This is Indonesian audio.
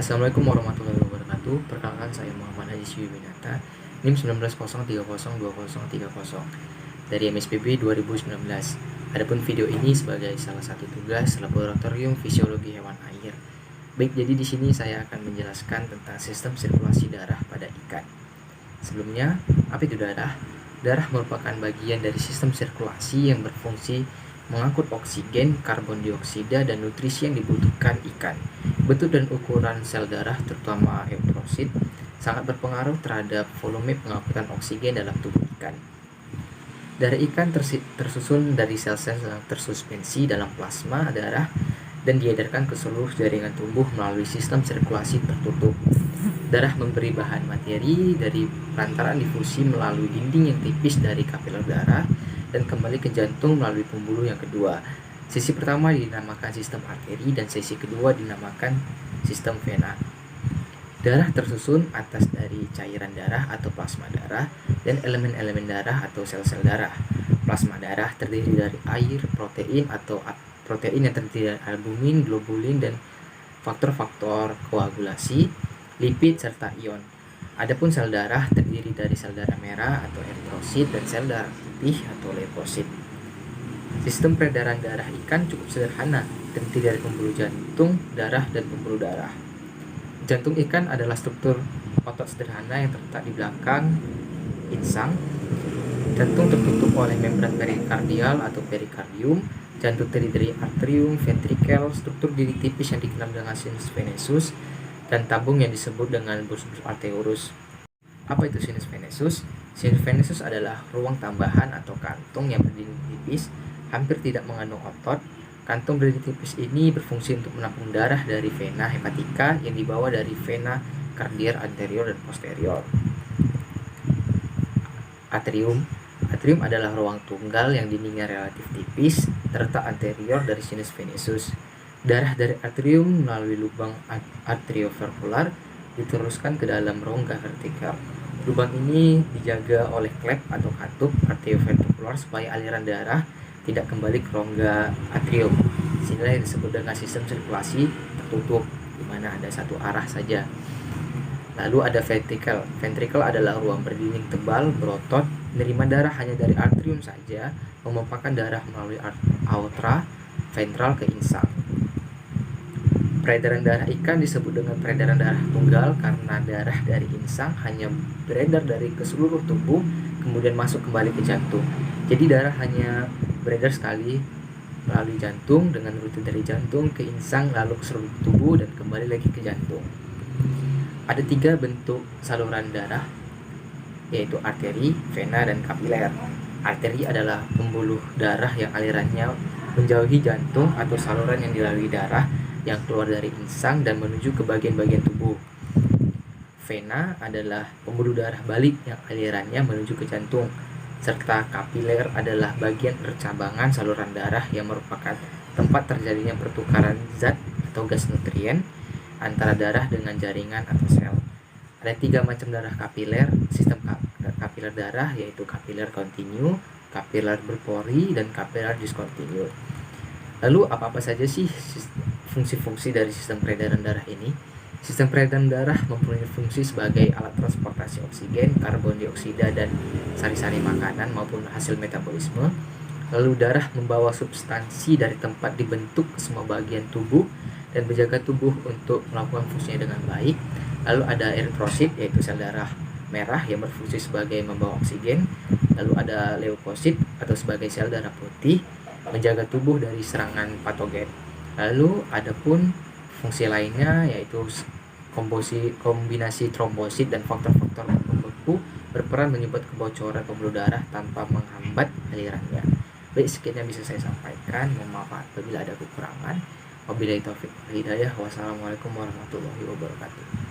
Assalamualaikum warahmatullahi wabarakatuh. Perkenalkan saya Muhammad Haji Syiwinata, NIM 1903020030 dari MSPB 2019. Adapun video ini sebagai salah satu tugas laboratorium fisiologi hewan air. Baik, jadi di sini saya akan menjelaskan tentang sistem sirkulasi darah pada ikan. Sebelumnya, apa itu darah? Darah merupakan bagian dari sistem sirkulasi yang berfungsi mengangkut oksigen, karbon dioksida, dan nutrisi yang dibutuhkan ikan. Bentuk dan ukuran sel darah, terutama eritrosit, sangat berpengaruh terhadap volume pengangkutan oksigen dalam tubuh ikan. Darah ikan tersusun dari sel-sel yang tersuspensi dalam plasma darah dan diedarkan ke seluruh jaringan tubuh melalui sistem sirkulasi tertutup. Darah memberi bahan materi dari perantaraan difusi melalui dinding yang tipis dari kapiler darah dan kembali ke jantung melalui pembuluh yang kedua. Sisi pertama dinamakan sistem arteri dan sisi kedua dinamakan sistem vena. Darah tersusun atas dari cairan darah atau plasma darah dan elemen-elemen darah atau sel-sel darah. Plasma darah terdiri dari air, protein yang terdiri dari albumin, globulin, dan faktor-faktor koagulasi, lipid, serta ion. Adapun sel darah terdiri dari sel darah merah atau eritrosit dan sel darah putih atau leukosit. Sistem peredaran darah ikan cukup sederhana, terdiri dari pembuluh jantung, darah, dan pembuluh darah. Jantung ikan adalah struktur otot sederhana yang terletak di belakang insang. Jantung tertutup oleh membran perikardial atau perikardium. Jantung terdiri dari atrium, ventrikel, struktur diri tipis yang dikenal dengan sinus venosus, dan tabung yang disebut dengan bulbus arteriosus. Apa itu sinus venosus? Sinus venosus adalah ruang tambahan atau kantung yang berdinding tipis, hampir tidak mengandung otot. Kantung berdinding tipis ini berfungsi untuk menampung darah dari vena hepatika yang dibawa dari vena kardial anterior dan posterior. Atrium adalah ruang tunggal yang dindingnya relatif tipis, terletak anterior dari sinus venosus. Darah dari atrium melalui lubang atrioventricular diteruskan ke dalam rongga vertikal. Lubang ini dijaga oleh klep atau katup atrioventricular supaya aliran darah tidak kembali ke rongga atrium. Inilah yang disebut dengan sistem sirkulasi tertutup, di mana ada satu arah saja. Lalu ada ventrikel. Ventrikel adalah ruang berdinding tebal, berotot, menerima darah hanya dari atrium saja, memompahkan darah melalui aorta ventral ke insang. Peredaran darah ikan disebut dengan peredaran darah tunggal karena darah dari insang hanya beredar dari ke seluruh tubuh, kemudian masuk kembali ke jantung. Jadi darah hanya beredar sekali melalui jantung dengan rute dari jantung ke insang, lalu ke seluruh tubuh dan kembali lagi ke jantung. Ada 3 bentuk saluran darah, yaitu arteri, vena, dan kapiler. Arteri adalah pembuluh darah yang alirannya menjauhi jantung atau saluran yang dilalui darah yang keluar dari insang dan menuju ke bagian-bagian tubuh. Vena adalah pembuluh darah balik yang alirannya menuju ke jantung, serta kapiler adalah bagian percabangan saluran darah yang merupakan tempat terjadinya pertukaran zat atau gas nutrien antara darah dengan jaringan atau sel. Ada 3 macam darah kapiler. Sistem kapiler darah yaitu kapiler kontinu, kapiler berpori, dan kapiler diskontinu. Lalu apa-apa saja sih fungsi-fungsi dari sistem peredaran darah ini? Sistem peredaran darah mempunyai fungsi sebagai alat transportasi oksigen, karbon dioksida, dan sari-sari makanan maupun hasil metabolisme. Lalu darah membawa substansi dari tempat dibentuk ke semua bagian tubuh dan menjaga tubuh untuk melakukan fungsinya dengan baik. Lalu ada eritrosit, yaitu sel darah merah yang berfungsi sebagai membawa oksigen. Lalu ada leukosit atau sebagai sel darah putih menjaga tubuh dari serangan patogen. Lalu ada pun fungsi lainnya yaitu kombinasi trombosit dan faktor-faktor pembeku berperan menyebabkan kebocoran pembuluh darah tanpa menghambat alirannya. Baik, sekian yang bisa saya sampaikan. Mohon maaf apabila ada kekurangan. Wabillahi taufiq wal hidayah. Wassalamualaikum warahmatullahi wabarakatuh.